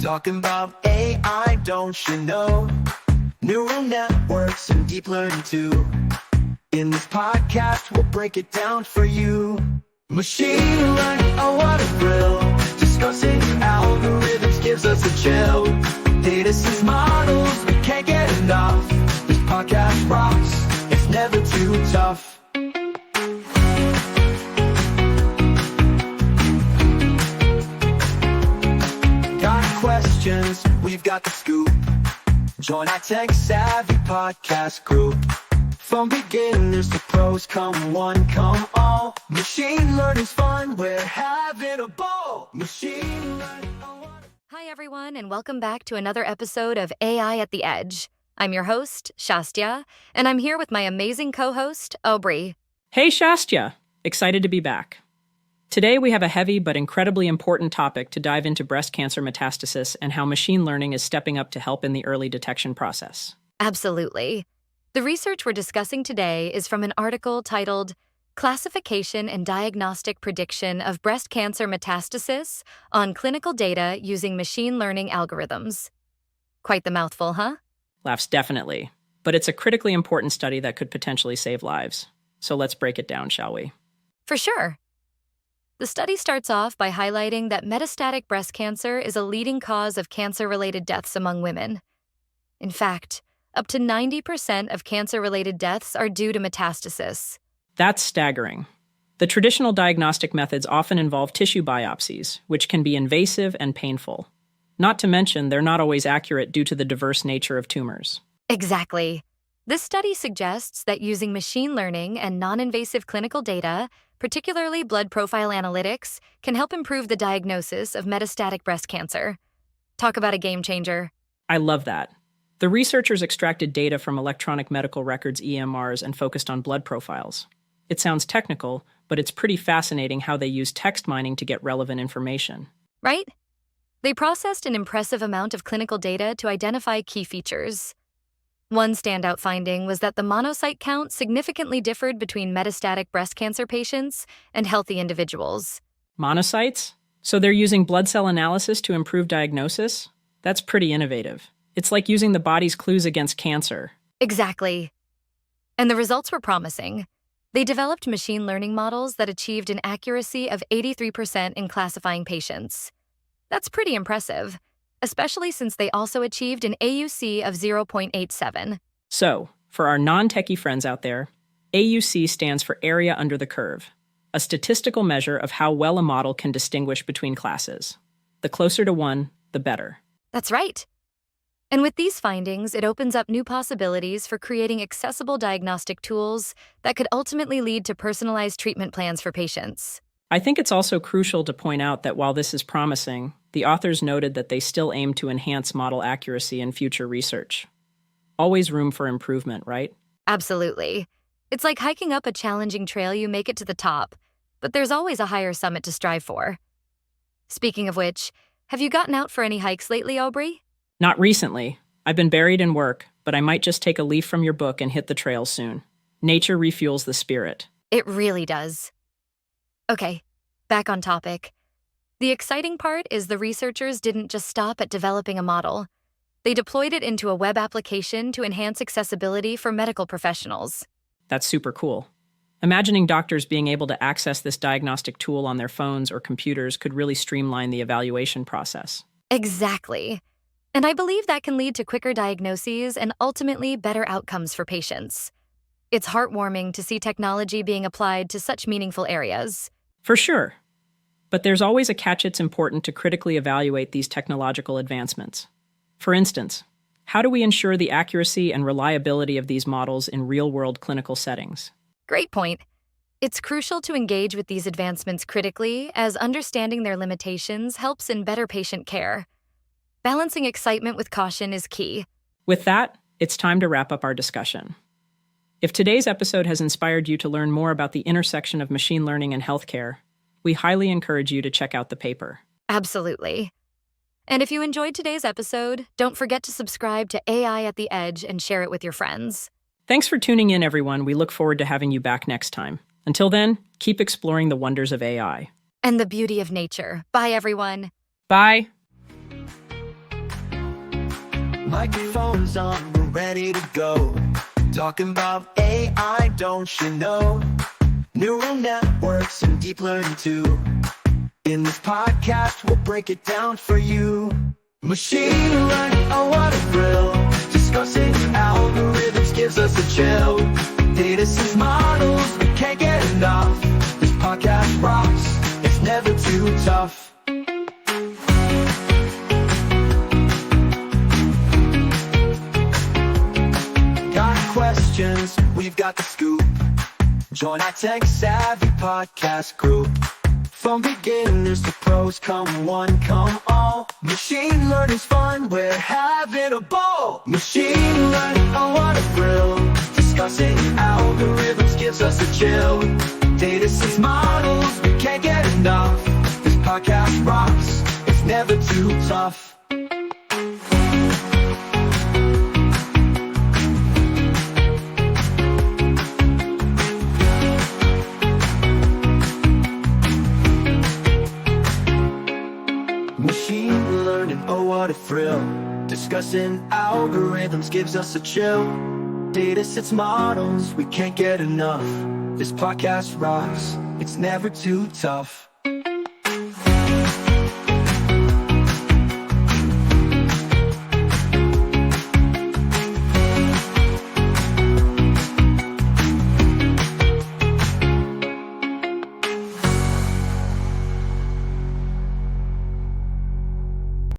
Talking about AI, don't you know? Neural networks and deep learning too. In this podcast, we'll break it down for you. Machine learning, oh what a thrill. Discussing algorithms gives us a chill. Data says models, we can't get enough. This podcast rocks, it's never too tough. Got questions, we've got the scoop. Join our tech-savvy podcast group. From beginners to pros, come one, come all. Machine learning's fun, we're having a ball. Machine learning, oh what a... Hi everyone, and welcome back to another episode of AI at the Edge. I'm your host, Shastya, and I'm here with my amazing co-host, Aubrey. Hey Shastya! Excited to be back. Today we have a heavy but incredibly important topic to dive into breast cancer metastasis and how machine learning is stepping up to help in the early detection process. Absolutely. The research we're discussing today is from an article titled Classification and Diagnostic Prediction of Breast Cancer Metastasis on Clinical Data Using Machine Learning Algorithms. Quite the mouthful, huh? Laughs definitely. But it's a critically important study that could potentially save lives. So let's break it down, shall we? For sure. The study starts off by highlighting that metastatic breast cancer is a leading cause of cancer-related deaths among women. In fact, up to 90% of cancer-related deaths are due to metastasis. That's staggering. The traditional diagnostic methods often involve tissue biopsies, which can be invasive and painful. Not to mention, they're not always accurate due to the diverse nature of tumors. Exactly. This study suggests that using machine learning and non-invasive clinical data, particularly blood profile analytics, can help improve the diagnosis of metastatic breast cancer. Talk about a game changer. I love that. The researchers extracted data from electronic medical records EMRs and focused on blood profiles. It sounds technical, but it's pretty fascinating how they use text mining to get relevant information. Right? They processed an impressive amount of clinical data to identify key features. One standout finding was that the monocyte count significantly differed between metastatic breast cancer patients and healthy individuals. Monocytes? So they're using blood cell analysis to improve diagnosis? That's pretty innovative. It's like using the body's clues against cancer. Exactly. And the results were promising. They developed machine learning models that achieved an accuracy of 83% in classifying patients. That's pretty impressive, especially since they also achieved an AUC of 0.87. So, for our non-techie friends out there, AUC stands for area under the curve, a statistical measure of how well a model can distinguish between classes. The closer to 1, the better. That's right. And with these findings, it opens up new possibilities for creating accessible diagnostic tools that could ultimately lead to personalized treatment plans for patients. I think it's also crucial to point out that while this is promising, the authors noted that they still aim to enhance model accuracy in future research. Always room for improvement, right? Absolutely. It's like hiking up a challenging trail. You make it to the top, but there's always a higher summit to strive for. Speaking of which, have you gotten out for any hikes lately, Aubrey? Not recently. I've been buried in work, but I might just take a leaf from your book and hit the trail soon. Nature refuels the spirit. It really does. Okay, back on topic. The exciting part is the researchers didn't just stop at developing a model. They deployed it into a web application to enhance accessibility for medical professionals. That's super cool. Imagining doctors being able to access this diagnostic tool on their phones or computers could really streamline the evaluation process. Exactly. And I believe that can lead to quicker diagnoses and ultimately better outcomes for patients. It's heartwarming to see technology being applied to such meaningful areas. For sure. But there's always a catch. It's important to critically evaluate these technological advancements. For instance, how do we ensure the accuracy and reliability of these models in real-world clinical settings? Great point. It's crucial to engage with these advancements critically, as understanding their limitations helps in better patient care. Balancing excitement with caution is key. With that, it's time to wrap up our discussion. If today's episode has inspired you to learn more about the intersection of machine learning and healthcare, we highly encourage you to check out the paper. Absolutely. And if you enjoyed today's episode, don't forget to subscribe to AI at the Edge and share it with your friends. Thanks for tuning in, everyone. We look forward to having you back next time. Until then, keep exploring the wonders of AI. And the beauty of nature. Bye, everyone. Bye. Microphones on, we're ready to go. Talking about AI, don't you know? Neural networks and deep learning too. In this podcast, we'll break it down for you. Machine learning, oh what a thrill. Discussing algorithms gives us a chill. Data science models, we can't get enough. This podcast rocks, it's never too tough. Got questions, we've got the scoop. Join our tech-savvy podcast group. From beginners to pros, come one, come all. Machine learning's fun, we're having a ball. Machine learning, oh what a thrill. Discussing algorithms gives us a chill. Data science models, we can't get enough. This podcast rocks, it's never too tough. Machine learning, oh what a thrill. Discussing algorithms gives us a chill. Data sets models, we can't get enough. This podcast rocks, it's never too tough.